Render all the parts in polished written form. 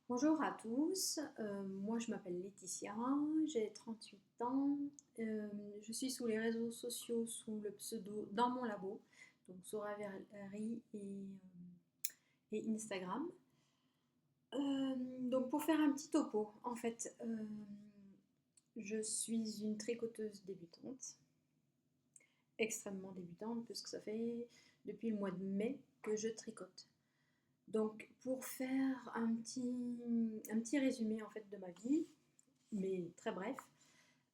Bonjour à tous, moi je m'appelle Laetitia, j'ai 38 ans, euh, je suis sous les réseaux sociaux sous le pseudo Dans mon labo, donc sur Ravelry et Instagram. Donc pour faire un petit topo, en fait, je suis une tricoteuse débutante, extrêmement débutante, puisque ça fait depuis le mois de mai que je tricote. Donc pour faire un petit résumé en fait de ma vie, mais très bref.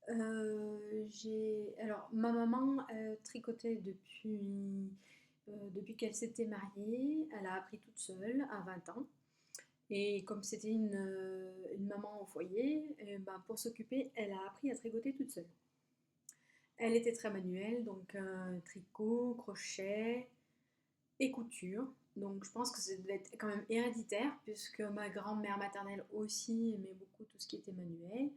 Alors, ma maman tricotait depuis qu'elle s'était mariée. Elle a appris toute seule à 20 ans. Et comme c'était une maman au foyer, ben, pour s'occuper, elle a appris à tricoter toute seule. Elle était très manuelle, donc tricot, crochet et couture. Donc je pense que ça devait être quand même héréditaire, puisque ma grand-mère maternelle aussi aimait beaucoup tout ce qui était manuel.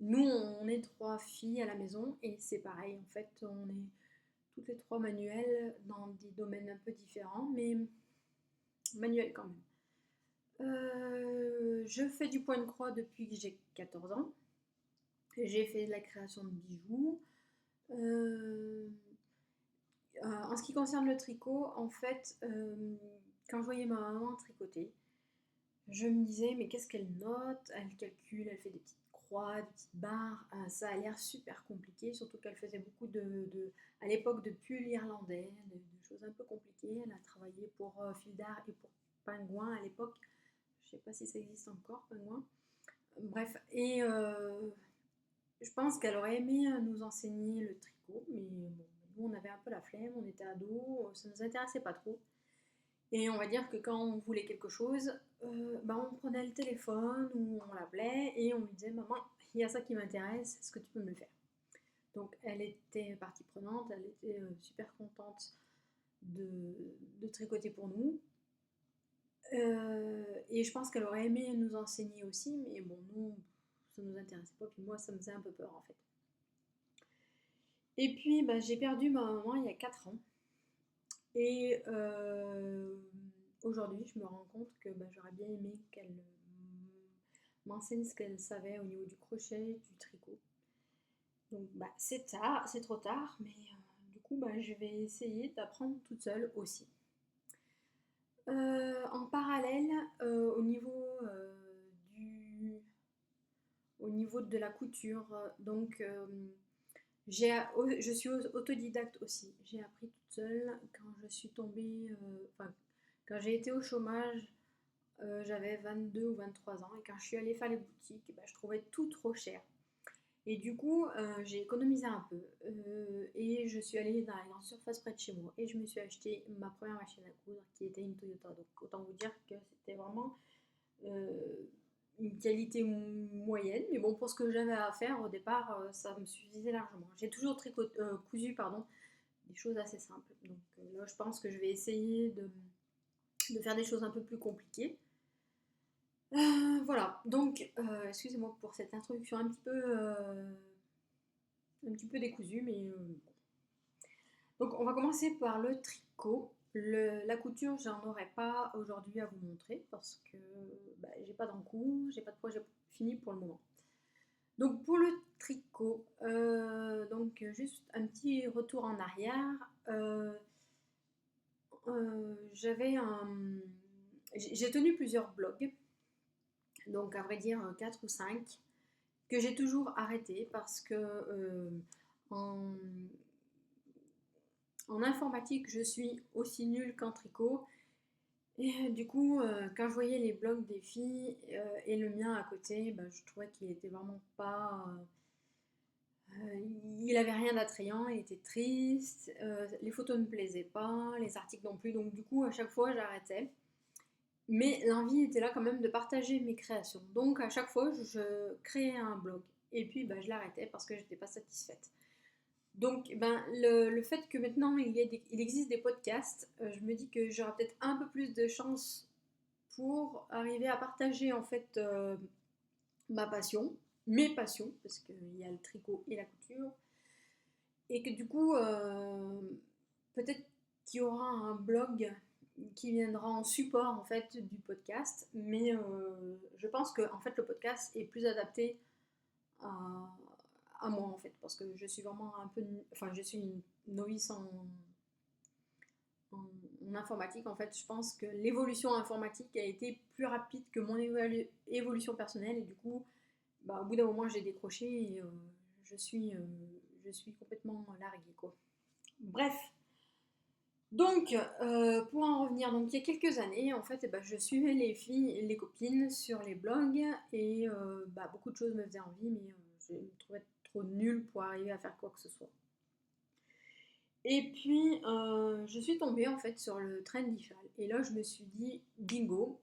Nous, on est trois filles à la maison et c'est pareil, en fait, on est toutes les trois manuelles dans des domaines un peu différents, mais manuels quand même. Je fais du point de croix depuis que j'ai 14 ans. J'ai fait de la création de bijoux. Euh, en ce qui concerne le tricot, en fait, quand je voyais ma maman tricoter, je me disais, mais qu'est-ce qu'elle note? Elle calcule, elle fait des petites croix, des petites barres. Ça a l'air super compliqué, surtout qu'elle faisait beaucoup à l'époque, de pulls irlandais, de choses un peu compliquées. Elle a travaillé pour Fil d'Art et pour Pingouin à l'époque. Je sais pas si ça existe encore, Pingouin. Bref, et je pense qu'elle aurait aimé nous enseigner le tricot, mais bon, nous on avait un peu la flemme, on était ados, ça nous intéressait pas trop. Et on va dire que quand on voulait quelque chose, bah on prenait le téléphone ou on l'appelait et on lui disait maman, il y a ça qui m'intéresse, est-ce que tu peux me le faire? Donc elle était partie prenante, elle était super contente de, de tricoter pour nous. Et je pense qu'elle aurait aimé nous enseigner aussi, mais bon, nous, ça nous intéressait pas, puis moi, ça me faisait un peu peur en fait. Et puis, bah, j'ai perdu ma maman il y a 4 ans. Et aujourd'hui, je me rends compte que bah, j'aurais bien aimé qu'elle m'enseigne ce qu'elle savait au niveau du crochet, du tricot. Donc bah, c'est tard, c'est trop tard, mais du coup bah, je vais essayer d'apprendre toute seule aussi. En parallèle, du, au niveau de la couture, donc je suis autodidacte aussi. J'ai appris toute seule quand je suis tombée, quand j'ai été au chômage, j'avais 22 ou 23 ans et quand je suis allée faire les boutiques, bah, je trouvais tout trop cher. Et du coup, j'ai économisé un peu et je suis allée dans la grande surface près de chez moi et je me suis acheté ma première machine à coudre qui était une Toyota. Donc autant vous dire que c'était vraiment euh, une qualité moyenne, mais bon, pour ce que j'avais à faire au départ, ça me suffisait largement. J'ai toujours cousu pardon, des choses assez simples. Donc là, je pense que je vais essayer de faire des choses un peu plus compliquées. Voilà, donc excusez-moi pour cette introduction un petit peu décousue, mais donc on va commencer par le tricot. La couture, j'en aurai pas aujourd'hui à vous montrer parce que bah, j'ai pas d'encours, j'ai pas de projet fini pour le moment. Donc pour le tricot, donc juste un petit retour en arrière. J'avais un... J'ai tenu plusieurs blogs, donc à vrai dire 4 ou 5 que j'ai toujours arrêté parce que en, en informatique, je suis aussi nulle qu'en tricot. Et du coup, quand je voyais les blogs des filles et le mien à côté, bah, je trouvais qu'il était vraiment pas. Il avait rien d'attrayant, il était triste, les photos ne me plaisaient pas, les articles non plus. Donc, du coup, à chaque fois, j'arrêtais. Mais l'envie était là quand même de partager mes créations. Donc, à chaque fois, je créais un blog. Et puis, bah, je l'arrêtais parce que je n'étais pas satisfaite. Donc, ben, le fait que maintenant il existe des podcasts, je me dis que j'aurai peut-être un peu plus de chance pour arriver à partager en fait ma passion, mes passions, parce qu'il y a le tricot et la couture, et que du coup, peut-être qu'il y aura un blog qui viendra en support en fait du podcast, mais je pense que en fait le podcast est plus adapté à, à moi en fait, parce que je suis vraiment un peu, enfin je suis une novice en informatique en fait. Je pense que l'évolution informatique a été plus rapide que mon évolution personnelle et du coup, bah, au bout d'un moment j'ai décroché et je suis, euh, je suis complètement larguée quoi. Bref, donc, pour en revenir, donc il y a quelques années, en fait, eh ben, je suivais les filles, les copines sur les blogs et bah, beaucoup de choses me faisaient envie, mais je me trouvais trop nulle pour arriver à faire quoi que ce soit. Et puis, je suis tombée en fait sur le Trendyfal. Et là, je me suis dit, bingo,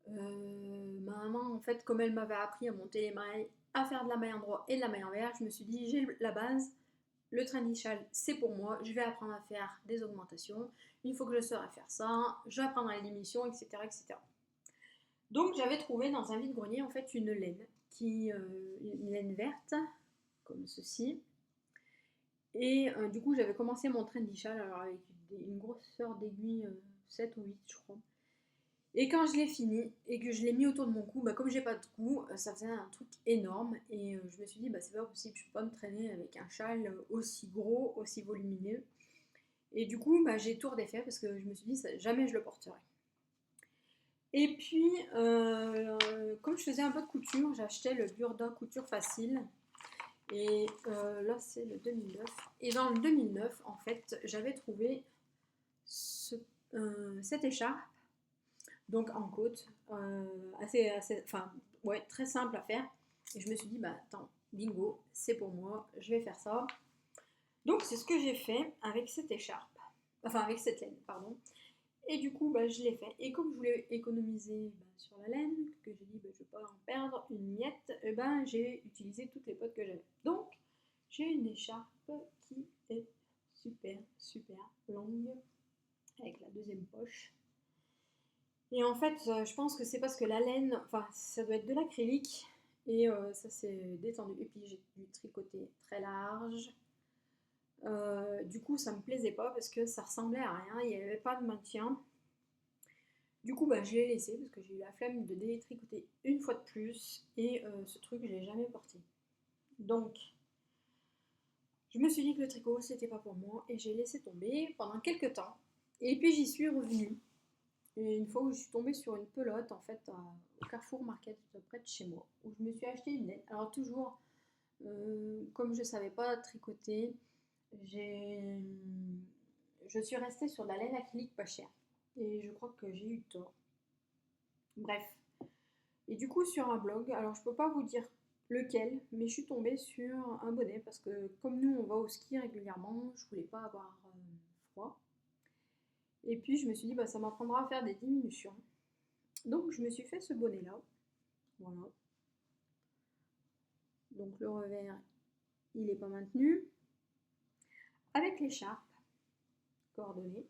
ma maman, en fait, comme elle m'avait appris à monter les mailles, à faire de la maille en droit et de la maille en vert, je me suis dit, j'ai la base, le Trendyfal, c'est pour moi, je vais apprendre à faire des augmentations, une fois que je saurai faire ça, j'apprendrai l'émission, etc., etc. Donc j'avais trouvé dans un vide-grenier en fait une laine, une laine verte, comme ceci. Et du coup j'avais commencé mon Trendyfal alors avec une grosseur d'aiguille 7 ou 8 je crois. Et quand je l'ai fini et que je l'ai mis autour de mon cou, bah, comme j'ai pas de cou, ça faisait un truc énorme. Et je me suis dit, bah, c'est pas possible, je peux pas me traîner avec un châle aussi gros, aussi volumineux. Et du coup, bah, j'ai tout redéfait parce que je me suis dit, jamais je le porterai. Et puis, comme je faisais un peu de couture, j'achetais le Burda Couture Facile. Et là, c'est le 2009. Et dans le 2009, en fait, j'avais trouvé cette écharpe donc en côte, enfin, ouais, très simple à faire. Et je me suis dit, bah attends, bingo, c'est pour moi, je vais faire ça. Donc c'est ce que j'ai fait avec cette écharpe, enfin avec cette laine, pardon. Et du coup, bah, je l'ai fait. Et comme je voulais économiser bah, sur la laine, que j'ai dit, bah, je ne vais pas en perdre une miette, et ben, j'ai utilisé toutes les potes que j'avais. Donc, j'ai une écharpe qui est super, super longue, avec la deuxième poche. Et en fait, je pense que c'est parce que la laine, enfin, ça doit être de l'acrylique. Et ça s'est détendu. Et puis j'ai dû tricoter très large. Du coup, ça me plaisait pas parce que ça ressemblait à rien. Il n'y avait pas de maintien. Du coup, bah, je l'ai laissé parce que j'ai eu la flemme de détricoter une fois de plus. Et ce truc, je l'ai jamais porté. Donc, je me suis dit que le tricot, c'était pas pour moi. Et j'ai laissé tomber pendant quelques temps. Et puis j'y suis revenue. Et une fois où je suis tombée sur une pelote, en fait, au Carrefour Market, près de chez moi, où je me suis acheté une laine. Alors toujours, comme je ne savais pas tricoter, j'ai, je suis restée sur de la laine acrylique pas chère. Et je crois que j'ai eu tort. Bref. Et du coup, sur un blog, alors je peux pas vous dire lequel, mais je suis tombée sur un bonnet parce que comme nous, on va au ski régulièrement, je voulais pas avoir froid. Et puis je me suis dit, bah, ça m'apprendra à faire des diminutions. Donc je me suis fait ce bonnet-là. Voilà. Donc le revers, il n'est pas maintenu. Avec l'écharpe coordonnée.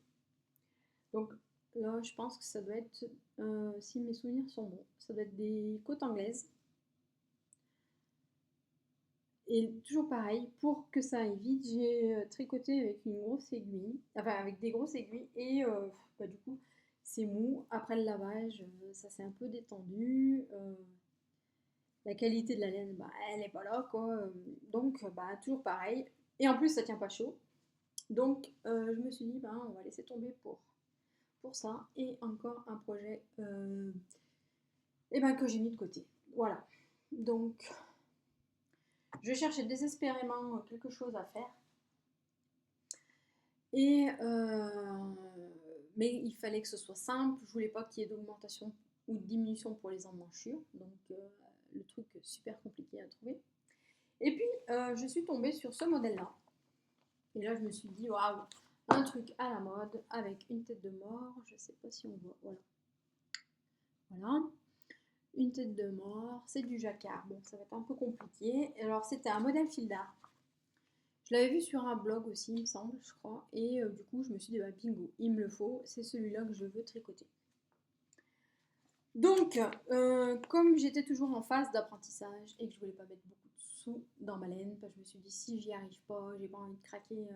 Donc là, je pense que ça doit être, si mes souvenirs sont bons, ça doit être des côtes anglaises. Et toujours pareil, pour que ça aille vite, j'ai tricoté avec une grosse aiguille, enfin avec des grosses aiguilles, et bah, du coup, c'est mou. Après le lavage, ça s'est un peu détendu. La qualité de la laine, bah, elle n'est pas là, quoi. Donc, bah, toujours pareil. Et en plus, ça tient pas chaud. Donc, je me suis dit, ben, on va laisser tomber pour ça. Et encore un projet ben, que j'ai mis de côté. Voilà. Donc, je cherchais désespérément quelque chose à faire. Et, mais il fallait que ce soit simple. Je voulais pas qu'il y ait d'augmentation ou de diminution pour les emmanchures. Donc, le truc super compliqué à trouver. Et puis, je suis tombée sur ce modèle-là. Et là, je me suis dit, waouh, un truc à la mode avec une tête de mort. Je sais pas si on voit. Voilà. Voilà. Une tête de mort. C'est du jacquard. Bon, ça va être un peu compliqué. Alors, c'était un modèle fil d'art. Je l'avais vu sur un blog aussi, il me semble, je crois. Et du coup, je me suis dit, bah, bingo, il me le faut. C'est celui-là que je veux tricoter. Donc, comme j'étais toujours en phase d'apprentissage et que je voulais pas mettre beaucoup de sous dans ma laine, je me suis dit si j'y arrive pas, j'ai pas envie de craquer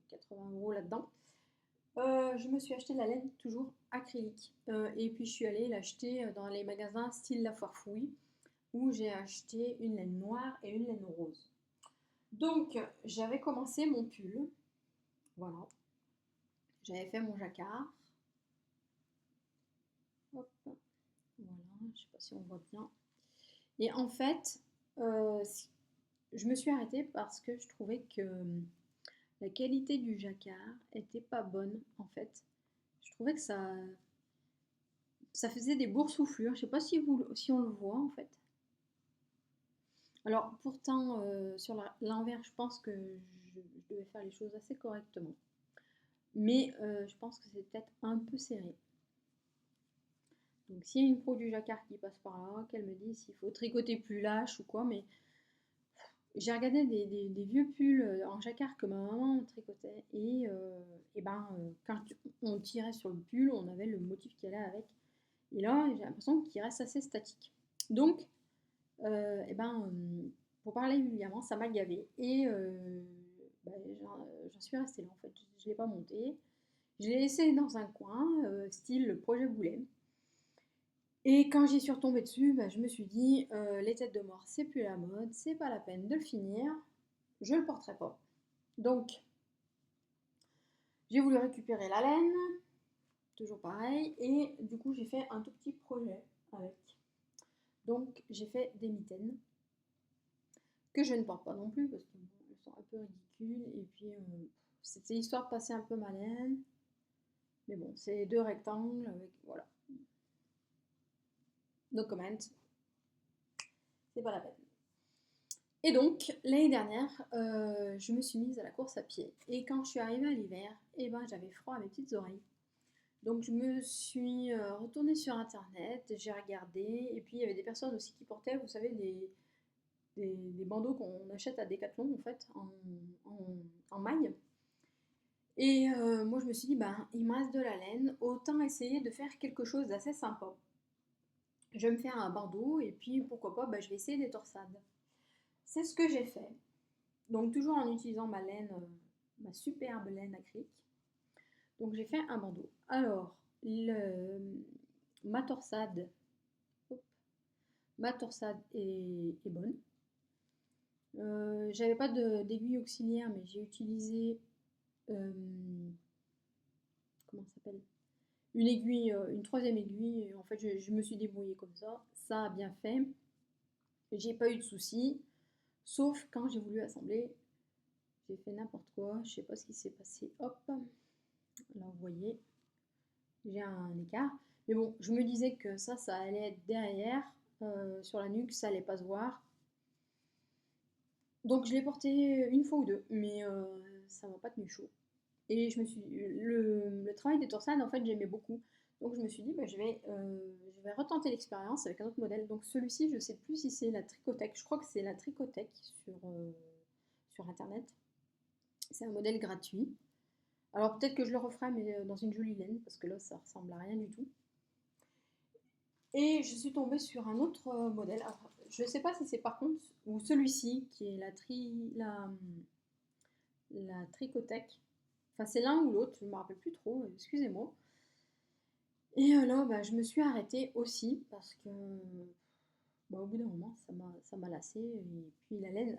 80 € là-dedans. Je me suis acheté de la laine toujours acrylique. Et puis je suis allée l'acheter dans les magasins style La Foire Fouille, où j'ai acheté une laine noire et une laine rose. Donc j'avais commencé mon pull, voilà. J'avais fait mon jacquard. Hop, voilà, je sais pas si on voit bien. Et en fait, euh, je me suis arrêtée parce que je trouvais que la qualité du jacquard était pas bonne en fait. Je trouvais que ça faisait des boursouflures. Je sais pas si on le voit en fait. Alors pourtant, sur l'envers, je pense que je devais faire les choses assez correctement. Mais je pense que c'est peut-être un peu serré. Donc s'il y a une pro du jacquard qui passe par là, qu'elle me dise s'il faut tricoter plus lâche ou quoi, mais j'ai regardé des vieux pulls en jacquard que ma maman tricotait et ben quand on tirait sur le pull, on avait le motif qui allait avec. Et là, j'ai l'impression qu'il reste assez statique. Donc, et ben, pour parler vulgairement, ça m'a gavé et ben, j'en suis restée là en fait. Je ne l'ai pas monté. Je l'ai laissé dans un coin, style projet boulet. Et quand j'y suis retombée dessus, bah, je me suis dit, les têtes de mort, c'est plus la mode, c'est pas la peine de le finir, je le porterai pas. Donc, j'ai voulu récupérer la laine, toujours pareil, et du coup, j'ai fait un tout petit projet avec. Donc, j'ai fait des mitaines, que je ne porte pas non plus, parce qu'elles sont un peu ridicules, et puis c'était histoire de passer un peu ma laine. Mais bon, c'est deux rectangles, avec, voilà. No comment, c'est pas la peine. Et donc, l'année dernière, je me suis mise à la course à pied. Et quand je suis arrivée à l'hiver, eh ben, j'avais froid à mes petites oreilles. Donc, je me suis retournée sur Internet, j'ai regardé. Et puis, il y avait des personnes aussi qui portaient, vous savez, des bandeaux qu'on achète à Decathlon, en fait, en maille. Et moi, je me suis dit, ben, il me reste de la laine, autant essayer de faire quelque chose d'assez sympa. Je vais me faire un bandeau, et puis, pourquoi pas, ben, je vais essayer des torsades. C'est ce que j'ai fait. Donc toujours en utilisant ma laine, ma superbe laine acrylique. Donc j'ai fait un bandeau. Alors, ma torsade, hop, ma torsade est bonne. J'avais pas d'aiguille auxiliaire, mais j'ai utilisé, comment ça s'appelle, une aiguille, une troisième aiguille. Et en fait, je me suis débrouillée comme ça. Ça a bien fait. J'ai pas eu de soucis, sauf quand j'ai voulu assembler. J'ai fait n'importe quoi, je sais pas ce qui s'est passé. Hop, là vous voyez, j'ai un écart. Mais bon, je me disais que ça allait être derrière, sur la nuque, ça allait pas se voir. Donc je l'ai porté une fois ou deux, mais ça m'a pas tenu chaud. Et le travail des torsades, en fait, j'aimais beaucoup. Donc je me suis dit, bah, je vais retenter l'expérience avec un autre modèle. Donc celui-ci, je sais plus si c'est la Tricotech. Je crois que c'est la Tricotech sur Internet. C'est un modèle gratuit. Alors peut-être que je le referai, mais dans une jolie laine, parce que là, ça ressemble à rien du tout. Et je suis tombée sur un autre modèle. Alors, je ne sais pas si c'est par contre, ou celui-ci, qui est la Tricotech. Enfin, c'est l'un ou l'autre, je ne me rappelle plus trop, excusez-moi. Et là, bah, je me suis arrêtée aussi, parce que bah, au bout d'un moment, ça m'a lassée. Et puis la laine,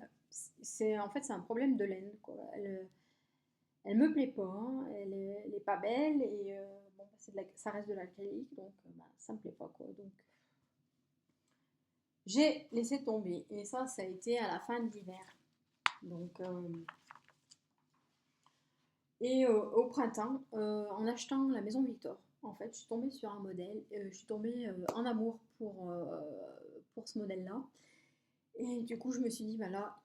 en fait, c'est un problème de laine, quoi. Elle me plaît pas, hein, elle est pas belle, et bon, ça reste de l'acrylique, donc bah, ça me plaît pas, quoi. Donc j'ai laissé tomber. Et ça a été à la fin de l'hiver. Donc, et au printemps, en achetant la maison Victor, en fait, je suis tombée sur un modèle. Je suis tombée en amour pour ce modèle-là. Et du coup, je me suis dit, bah là,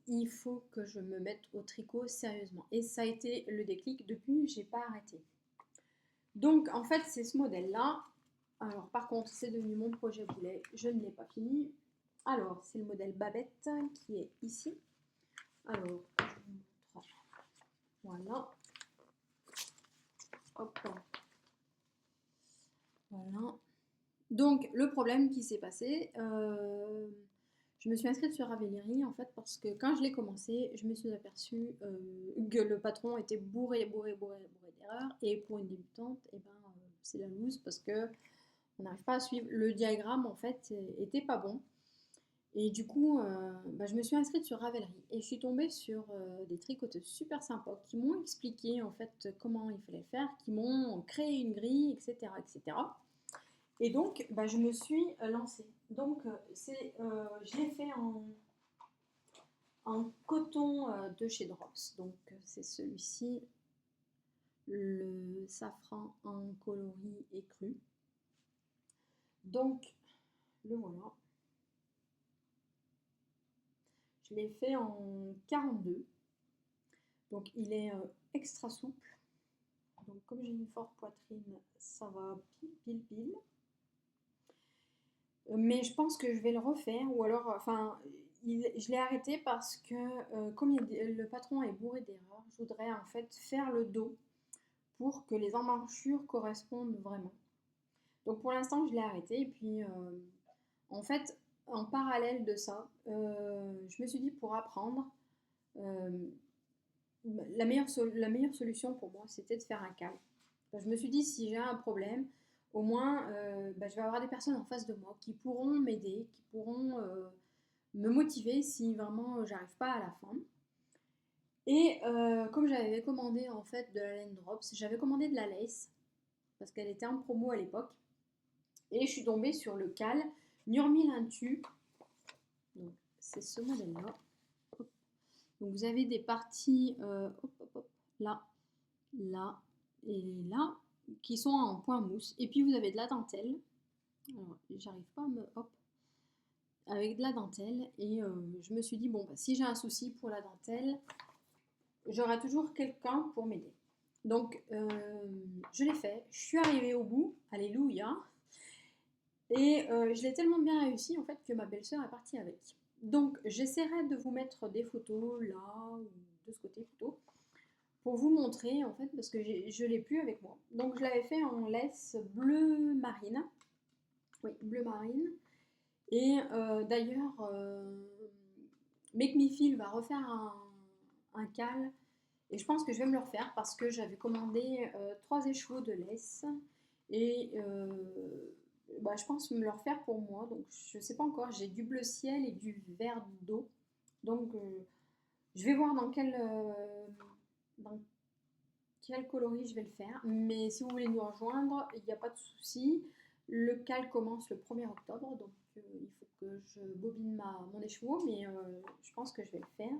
il faut que je me mette au tricot sérieusement. Et ça a été le déclic. Depuis, j'ai pas arrêté. Donc, en fait, c'est ce modèle-là. Alors, par contre, c'est devenu mon projet boulet. Je ne l'ai pas fini. Alors, c'est le modèle Babette qui est ici. Alors, je vous montre. Voilà. Hop. Voilà. Donc, le problème qui s'est passé, Je me suis inscrite sur Ravelry en fait parce que quand je l'ai commencé, je me suis aperçue que le patron était bourré d'erreurs et pour une débutante, eh ben, c'est la loose parce que on n'arrive pas à suivre. Le diagramme en fait était pas bon et du coup, bah, je me suis inscrite sur Ravelry et je suis tombée sur des tricoteuses super sympas qui m'ont expliqué en fait comment il fallait faire, qui m'ont créé une grille, etc., etc. Et donc, bah, je me suis lancée. Donc, je l'ai fait en coton de chez Drops. Donc, c'est celui-ci, le safran en coloris et cru. Donc, le voilà. Je l'ai fait en 42. Donc, il est extra souple. Donc, comme j'ai une forte poitrine, ça va pile. Mais je pense que je vais le refaire, ou alors, enfin, je l'ai arrêté parce que comme le patron est bourré d'erreurs, je voudrais en fait faire le dos pour que les emmanchures correspondent vraiment. Donc pour l'instant, je l'ai arrêté et puis en fait, en parallèle de ça, je me suis dit pour apprendre, euh, la meilleure solution pour moi, c'était de faire un cal. Je me suis dit, si j'ai un problème, au moins, bah, je vais avoir des personnes en face de moi qui pourront m'aider, qui pourront me motiver si vraiment j'arrive pas à la fin. Et comme j'avais commandé en fait de la laine Drops, j'avais commandé de la lace parce qu'elle était en promo à l'époque. Et je suis tombée sur le cal Nurmilintu. Donc c'est ce modèle-là. Donc vous avez des parties là, là et là qui sont en point mousse. Et puis vous avez de la dentelle. Alors j'arrive pas à me... Hop. Avec de la dentelle. Et je me suis dit, bon, bah, si j'ai un souci pour la dentelle, j'aurai toujours quelqu'un pour m'aider. Donc je l'ai fait. Je suis arrivée au bout. Alléluia. Et je l'ai tellement bien réussi en fait que ma belle-sœur est partie avec. Donc j'essaierai de vous mettre des photos là, ou de ce côté plutôt, pour vous montrer en fait, parce que je ne l'ai plus avec moi. Donc je l'avais fait en laisse bleu marine. Oui, bleu marine. Et d'ailleurs, Make Me Feel va refaire un cal. Et je pense que je vais me le refaire parce que j'avais commandé 3 écheveaux de laisse. Et bah, je pense me le refaire pour moi. Donc je ne sais pas encore. J'ai du bleu ciel et du vert d'eau. Donc je vais voir dans quel coloris je vais le faire. Mais si vous voulez nous rejoindre, il n'y a pas de souci. Le cal commence le 1er octobre. Donc il faut que je bobine mon écheveau. Mais je pense que je vais le faire.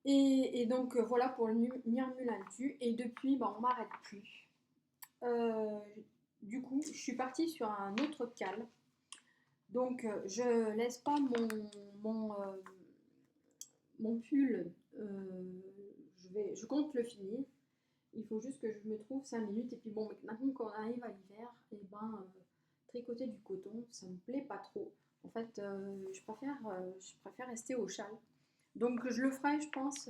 Et donc voilà pour le Nirmulantu. Et depuis, bah, on m'arrête plus. Du coup, je suis partie sur un autre cal. Donc je laisse pas mon pull. Je compte le finir. Il faut juste que je me trouve 5 minutes. Et puis bon, maintenant qu'on arrive à l'hiver, et ben tricoter du coton, ça me plaît pas trop. En fait, je préfère rester au châle. Donc je le ferai, je pense,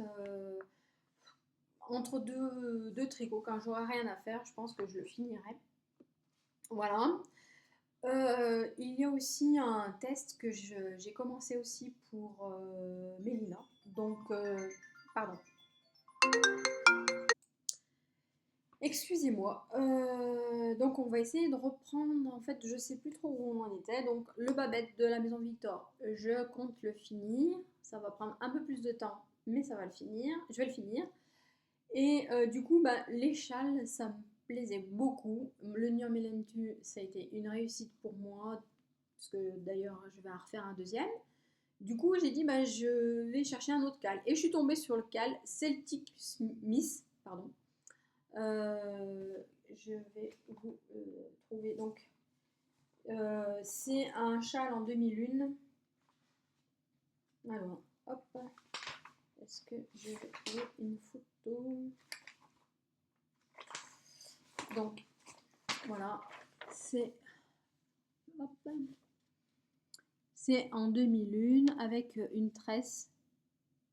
entre deux tricots. Quand j'aurai rien à faire, je pense que je le finirai. Voilà. Il y a aussi un test que j'ai commencé aussi pour Mélina. Donc, pardon. Excusez-moi. Donc, on va essayer de reprendre. En fait, je sais plus trop où on en était. Donc, le babette de la Maison Victor, je compte le finir. Ça va prendre un peu plus de temps, mais ça va le finir. Je vais le finir. Et du coup, bah, les châles, ça me plaisait beaucoup. Le Nurmilentu, ça a été une réussite pour moi, parce que d'ailleurs, je vais en refaire un deuxième. Du coup, j'ai dit, bah, je vais chercher un autre cal. Et je suis tombée sur le cal Celtic Smith, pardon. Je vais vous trouver. Donc, c'est un châle en demi-lune. Alors, hop. Est-ce que je vais trouver une photo? Donc, voilà, c'est en demi-lune avec une tresse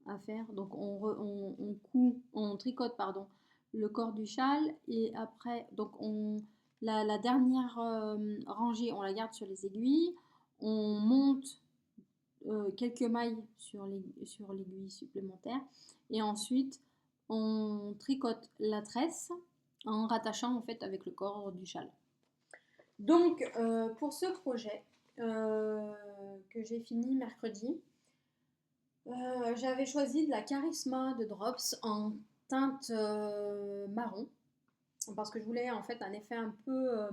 à faire. Donc, on tricote, pardon, le corps du châle et après, donc la dernière rangée, on la garde sur les aiguilles. on monte quelques mailles sur l'aiguille supplémentaire et ensuite on tricote la tresse en rattachant en fait avec le corps du châle. Donc pour ce projet que j'ai fini mercredi, j'avais choisi de la Charisma de Drops en teinte marron parce que je voulais en fait un effet un peu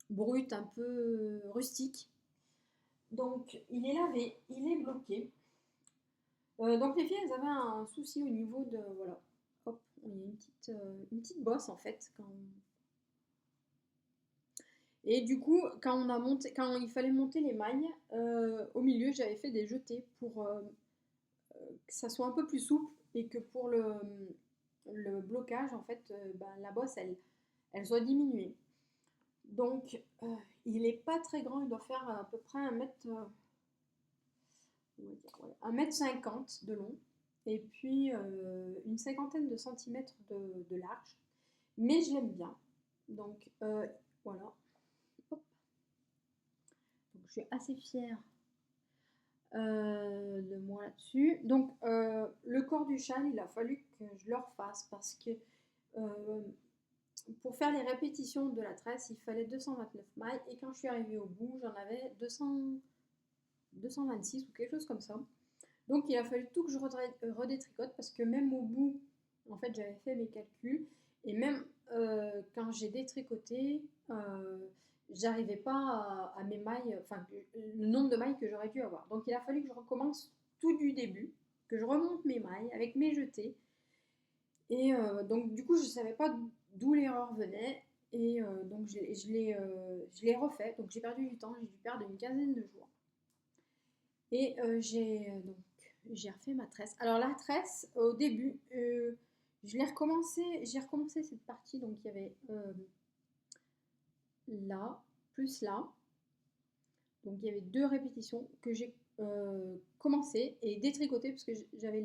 brut, un peu rustique. Donc il est lavé, il est bloqué. Donc les filles, elles avaient un souci au niveau de, voilà, hop, il y a une petite bosse en fait. Et du coup, quand il fallait monter les mailles, au milieu, j'avais fait des jetés pour que ça soit un peu plus souple et que pour le blocage, en fait, ben, la bosse, elle soit diminuée. Donc, il n'est pas très grand, il doit faire à peu près 1,50 m de long et puis une cinquantaine de centimètres de large. Mais je l'aime bien. Donc, voilà. Hop. Donc, je suis assez fière de moi là-dessus. Donc, le corps du châle, il a fallu que je le refasse parce que pour faire les répétitions de la tresse, il fallait 229 mailles et quand je suis arrivée au bout, j'en avais 226 ou quelque chose comme ça. Donc, il a fallu tout que je redétricote parce que même au bout, en fait, j'avais fait mes calculs et même quand j'ai détricoté, j'arrivais pas à mes mailles, enfin, le nombre de mailles que j'aurais dû avoir. Donc, il a fallu que je recommence tout du début, que je remonte mes mailles avec mes jetés. Et donc, du coup, je ne savais pas d'où l'erreur venait. Et donc, je l'ai refait. Donc, j'ai perdu du temps. J'ai dû perdre une quinzaine de jours. Et j'ai refait ma tresse. Alors, la tresse, au début, j'ai recommencé cette partie. Donc, il y avait là, plus là. Donc, il y avait 2 répétitions que j'ai commencé et détricoté parce que j'avais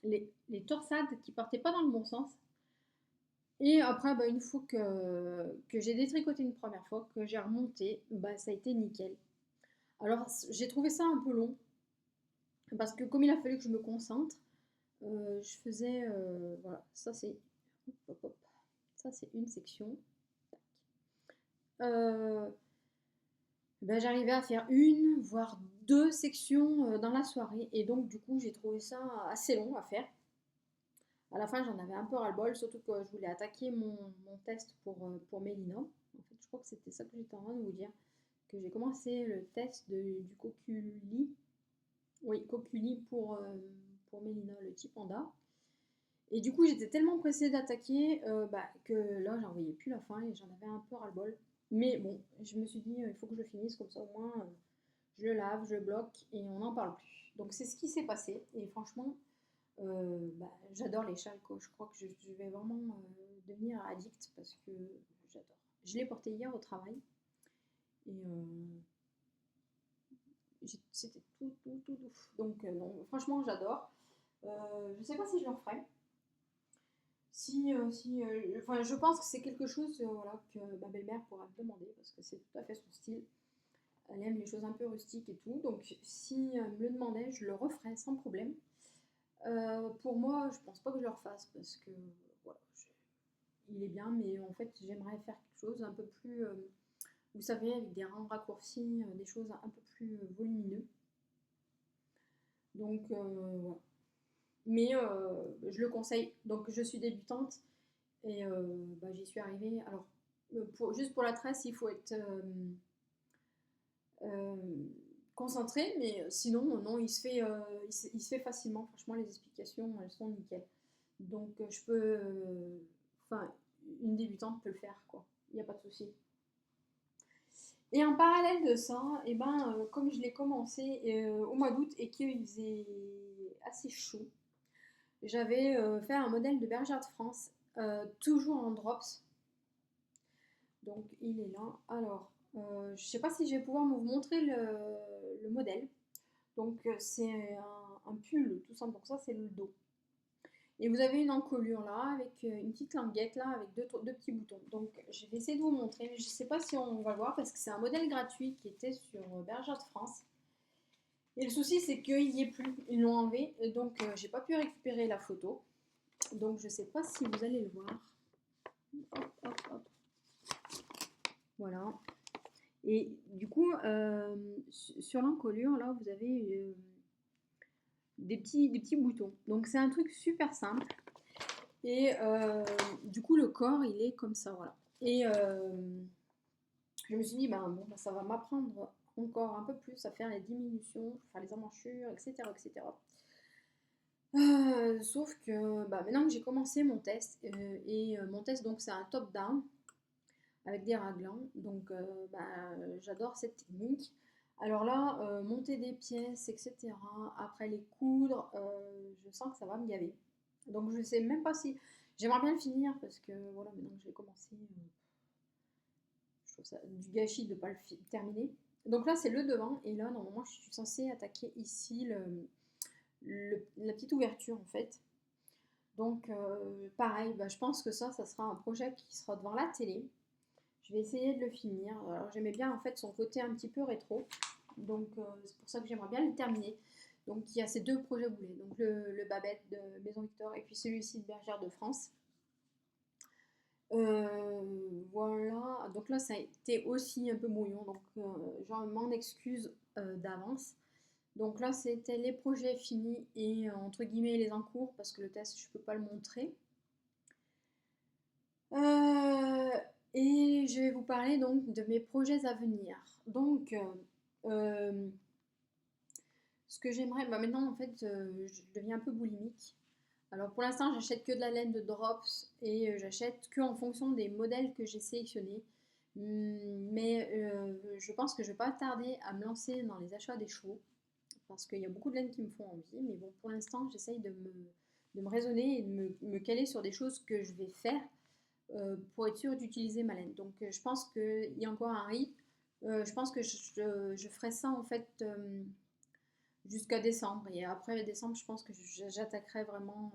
les torsades qui partaient pas dans le bon sens. Et après, bah, une fois que j'ai détricoté une première fois, que j'ai remonté, bah, ça a été nickel. Alors, j'ai trouvé ça un peu long, parce que comme il a fallu que je me concentre, je faisais, voilà, ça c'est, hop, hop, hop. Ça c'est une section. Euh, ben, j'arrivais à faire une, voire 2 sections dans la soirée, et donc du coup j'ai trouvé ça assez long à faire. À la fin, j'en avais un peu ras-le-bol, surtout que je voulais attaquer mon test pour Mélina. En fait, je crois que c'était ça que j'étais en train de vous dire. Que j'ai commencé le test du Coculi. Oui, Coculi pour Mélina, le petit panda. Et du coup, j'étais tellement pressée d'attaquer que là, j'en voyais plus la fin et j'en avais un peu ras-le-bol. Mais bon, je me suis dit, il faut que je le finisse, comme ça au moins, je le lave, je le bloque et on n'en parle plus. Donc c'est ce qui s'est passé. Et franchement, j'adore les châles, quoi. Je crois que je vais vraiment devenir addict parce que j'adore. Je l'ai porté hier au travail et c'était tout ouf. Donc non, franchement, j'adore. Je sais pas si je le referai. Enfin, je pense que c'est quelque chose voilà, que ma belle-mère pourra me demander parce que c'est tout à fait son style. Elle aime les choses un peu rustiques et tout. Donc si elle me le demandait, je le referais sans problème. Pour moi, je pense pas que je le refasse parce que voilà, il est bien, mais en fait, j'aimerais faire quelque chose un peu plus, vous savez, avec des rangs raccourcis, des choses un peu plus volumineux. Donc voilà. Mais je le conseille. Donc je suis débutante et j'y suis arrivée. Alors, juste pour la tresse, il faut être euh, concentré, mais sinon, non, il se fait facilement. Franchement, les explications, elles sont nickel. Donc, enfin, une débutante peut le faire, quoi. Il n'y a pas de souci. Et en parallèle de ça, comme je l'ai commencé au mois d'août et qu'il faisait assez chaud, j'avais fait un modèle de bergère de France, toujours en drops. Donc, il est là. Alors, je ne sais pas si je vais pouvoir vous montrer le modèle. Donc, c'est un pull, tout simple. Donc, ça, c'est le dos. Et vous avez une encolure là, avec une petite languette là, avec deux petits boutons. Donc je vais essayer de vous montrer, mais je ne sais pas si on va le voir parce que c'est un modèle gratuit qui était sur Bergère de France. Et le souci c'est qu'il n'y est plus, ils l'ont enlevé, et donc j'ai pas pu récupérer la photo. Donc je ne sais pas si vous allez le voir. Hop, hop, hop. Voilà. Et du coup, sur l'encolure, là, vous avez des petits boutons. Donc c'est un truc super simple. Et du coup, le corps, il est comme ça, voilà. Et je me suis dit, ben, bon, ben, ça va m'apprendre encore un peu plus à faire les diminutions, faire les emmanchures, etc. etc. Sauf que bah, maintenant que j'ai commencé mon test, et mon test, donc c'est un top-down avec des raglans, donc bah, j'adore cette technique. Alors là, monter des pièces, etc., après les coudre, je sens que ça va me gaver. Donc je sais même pas si... J'aimerais bien le finir parce que voilà, maintenant que j'ai commencé, je trouve ça du gâchis de ne pas le terminer. Donc là, c'est le devant, et là, normalement, je suis censée attaquer ici la petite ouverture en fait. Donc pareil, bah, je pense que ça sera un projet qui sera devant la télé. Je vais essayer de le finir. Alors j'aimais bien en fait son côté un petit peu rétro. Donc c'est pour ça que j'aimerais bien le terminer. Donc il y a ces deux projets boulets. Donc le Babette de Maison Victor et puis celui-ci de Bergère de France. Voilà. Donc là ça a été aussi un peu brouillon. Donc j'en m'en excuse d'avance. Donc là c'était les projets finis et entre guillemets les en cours parce que le test je peux pas le montrer. Euh, et je vais vous parler donc de mes projets à venir. Donc, ce que j'aimerais, bah maintenant en fait, je deviens un peu boulimique. Alors pour l'instant, j'achète que de la laine de Drops et j'achète que en fonction des modèles que j'ai sélectionnés. Mais je pense que je vais pas tarder à me lancer dans les achats des chevaux parce qu'il y a beaucoup de laine qui me font envie. Mais bon, pour l'instant, j'essaye de me raisonner et de me caler sur des choses que je vais faire pour être sûr d'utiliser ma laine. Donc je pense qu'il y a encore un rythme. Je pense que je ferai ça en fait jusqu'à décembre. Et après décembre, je pense que j'attaquerai vraiment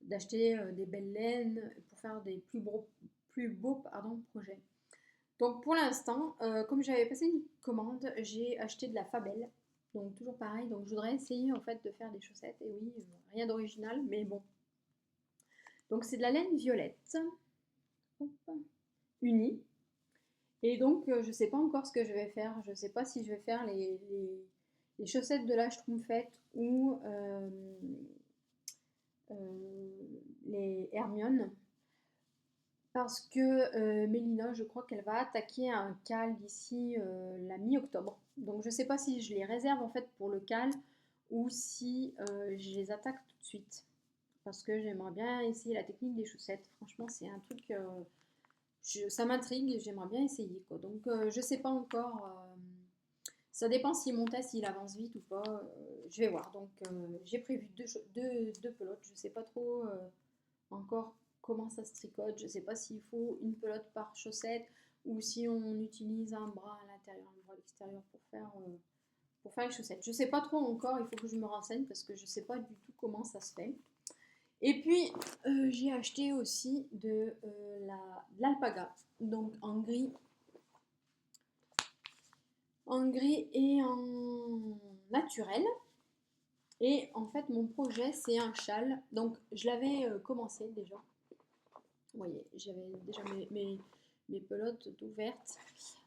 d'acheter des belles laines pour faire des plus beaux pardon, projets. Donc pour l'instant, comme j'avais passé une commande, j'ai acheté de la Fabelle. Donc toujours pareil, donc je voudrais essayer en fait de faire des chaussettes. Et oui, rien d'original, mais bon. Donc c'est de la laine violette. Hop, unie. Et donc, je ne sais pas encore ce que je vais faire. Je ne sais pas si je vais faire les chaussettes de la Schtroumpfette ou les Hermione. Parce que Mélina, je crois qu'elle va attaquer un cal d'ici la mi-octobre. Donc, je ne sais pas si je les réserve en fait pour le cal ou si je les attaque tout de suite. Parce que j'aimerais bien essayer la technique des chaussettes. Franchement, c'est un truc... ça m'intrigue et j'aimerais bien essayer quoi. Donc je sais pas encore. Ça dépend si mon test il avance vite ou pas. Je vais voir. Donc j'ai prévu deux pelotes. Je sais pas trop encore comment ça se tricote. Je sais pas s'il faut une pelote par chaussette ou si on utilise un bras à l'intérieur, un bras à l'extérieur pour faire les chaussettes. Je sais pas trop encore. Il faut que je me renseigne parce que je sais pas du tout comment ça se fait. Et puis, j'ai acheté aussi de l'alpaga, donc en gris et en naturel. Et en fait, mon projet, c'est un châle. Donc, je l'avais commencé déjà. Vous voyez, j'avais déjà mes pelotes ouvertes.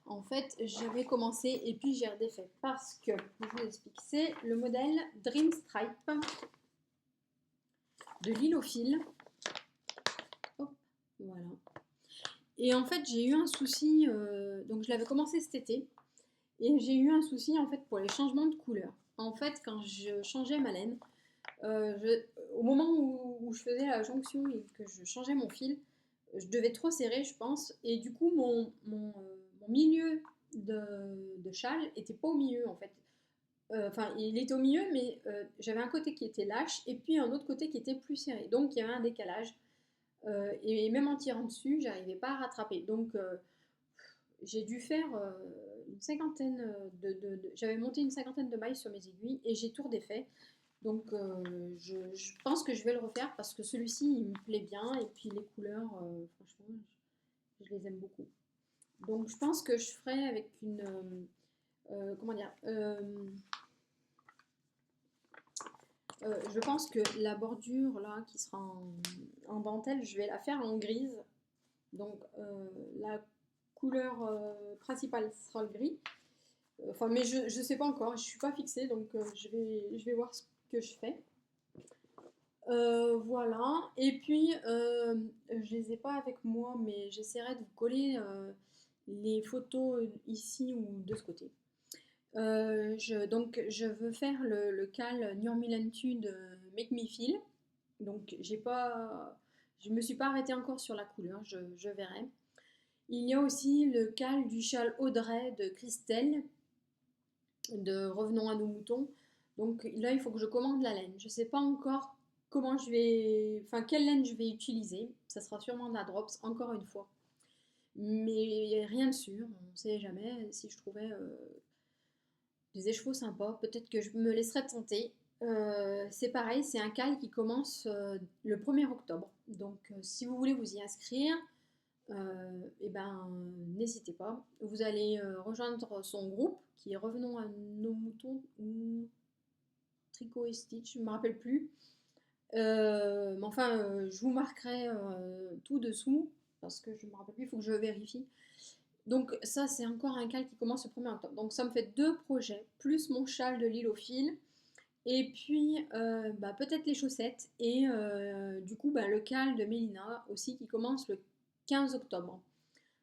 En fait, j'avais commencé et puis j'ai redéfait parce que, je vous explique, c'est le modèle Dream Stripe de Lilofil. Hop, voilà. Et en fait, j'ai eu un souci, donc je l'avais commencé cet été, et j'ai eu un souci en fait pour les changements de couleur. En fait, quand je changeais ma laine, au moment où je faisais la jonction et que je changeais mon fil, je devais trop serrer, je pense, et du coup, mon milieu de châle était pas au milieu en fait. Enfin, il était au milieu, mais j'avais un côté qui était lâche et puis un autre côté qui était plus serré. Donc, il y avait un décalage. Et même en tirant dessus, j'arrivais pas à rattraper. Donc, j'ai dû faire une cinquantaine j'avais monté une cinquantaine de mailles sur mes aiguilles et j'ai tout redéfait. Donc je pense que je vais le refaire parce que celui-ci il me plaît bien et puis les couleurs, franchement, je les aime beaucoup. Donc je pense que je ferai avec une, comment dire, je pense que la bordure là qui sera en dentelle, je vais la faire en grise. Donc la couleur principale sera le gris. Enfin, mais je ne sais pas encore, je suis pas fixée, donc je vais voir ce que je fais. Voilà, et puis je les ai pas avec moi, mais j'essaierai de vous coller les photos ici ou de ce côté. Donc je veux faire le cal Nurmilentu de Make Me Feel. Donc je me suis pas arrêtée encore sur la couleur, je verrai. Il y a aussi le cal du châle Audrey de Christelle, de Revenons à nos moutons. Donc là, il faut que je commande la laine. Je sais pas encore enfin quelle laine je vais utiliser. Ça sera sûrement de la Drops, encore une fois. Mais rien de sûr, on ne sait jamais. Si je trouvais des écheveaux sympas, peut-être que je me laisserai tenter. C'est pareil, c'est un cal qui commence le 1er octobre. Donc si vous voulez vous y inscrire, eh ben, n'hésitez pas. Vous allez rejoindre son groupe qui est Revenons à nos moutons ou Tricot et Stitch, je ne me rappelle plus. Mais enfin, je vous marquerai tout dessous parce que je ne me rappelle plus, il faut que je vérifie. Donc ça, c'est encore un cal qui commence le 1er octobre. Donc ça me fait 2 projets, plus mon châle de l'île aux fils. Et puis peut-être les chaussettes. Et du coup, le cal de Mélina aussi qui commence le 15 octobre.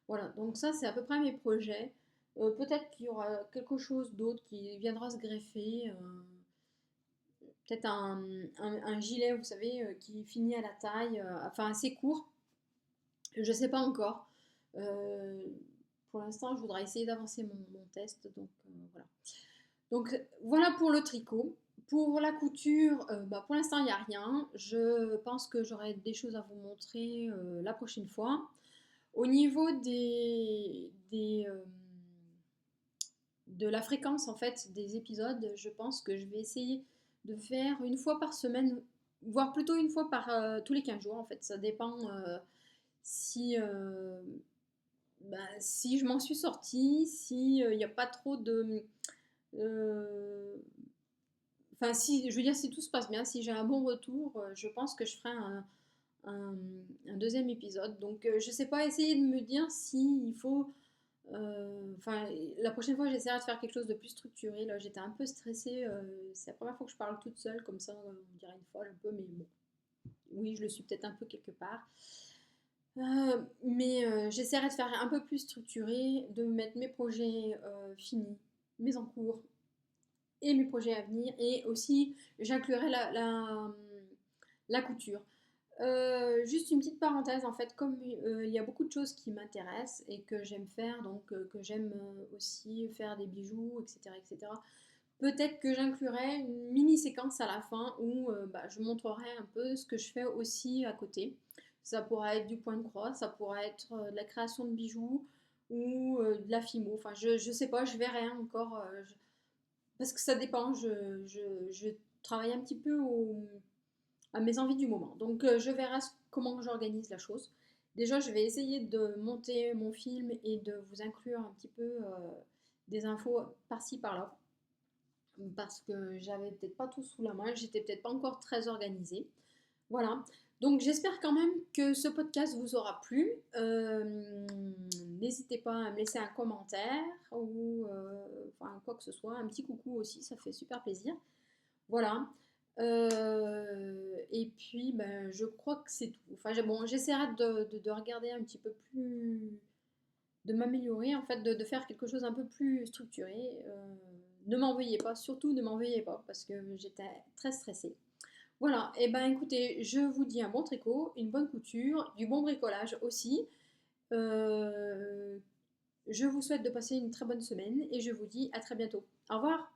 Voilà, donc ça c'est à peu près mes projets. Peut-être qu'il y aura quelque chose d'autre qui viendra se greffer. Peut-être un gilet, vous savez, qui finit à la taille, enfin assez court. Je ne sais pas encore. Euh, pour l'instant, je voudrais essayer d'avancer mon test. Voilà. Donc voilà pour le tricot. Pour la couture, pour l'instant, il n'y a rien. Je pense que j'aurai des choses à vous montrer la prochaine fois. Au niveau de la fréquence en fait des épisodes, je pense que je vais essayer de faire une fois par semaine, voire plutôt une fois par tous les 15 jours en fait. Ça dépend si, si je m'en suis sortie, si il n'y a pas trop de... euh, Enfin, si, je veux dire, si tout se passe bien, si j'ai un bon retour, je pense que je ferai un, un deuxième épisode. Donc, je sais pas, essayer de me dire si il faut. Enfin, la prochaine fois, j'essaierai de faire quelque chose de plus structuré. Là, j'étais un peu stressée. C'est la première fois que je parle toute seule, comme ça, on dirait une folle un peu, mais bon. Oui, je le suis peut-être un peu quelque part. Mais j'essaierai de faire un peu plus structuré, de mettre mes projets finis, mes en cours, et mes projets à venir. Et aussi, j'inclurai la couture. Juste une petite parenthèse, en fait, comme il y a beaucoup de choses qui m'intéressent et que j'aime faire, donc que j'aime aussi faire des bijoux, etc., etc., peut-être que j'inclurai une mini séquence à la fin où je montrerai un peu ce que je fais aussi à côté. Ça pourrait être du point de croix, ça pourrait être de la création de bijoux ou de la fimo. Enfin, je sais pas, je verrai encore. Parce que ça dépend, je travaille un petit peu à mes envies du moment. Donc je verrai comment j'organise la chose. Déjà, je vais essayer de monter mon film et de vous inclure un petit peu des infos par-ci par-là. Parce que j'avais peut-être pas tout sous la main, j'étais peut-être pas encore très organisée. Voilà. Donc j'espère quand même que ce podcast vous aura plu. N'hésitez pas à me laisser un commentaire ou enfin, quoi que ce soit, un petit coucou aussi, ça fait super plaisir. Voilà. Et puis je crois que c'est tout. Enfin bon, j'essaierai de regarder un petit peu plus, de m'améliorer en fait, de faire quelque chose un peu plus structuré. Ne m'en veuillez pas, surtout ne m'en veuillez pas parce que j'étais très stressée. Voilà, et ben écoutez, je vous dis un bon tricot, une bonne couture, du bon bricolage aussi. Euh, je vous souhaite de passer une très bonne semaine et je vous dis à très bientôt. Au revoir!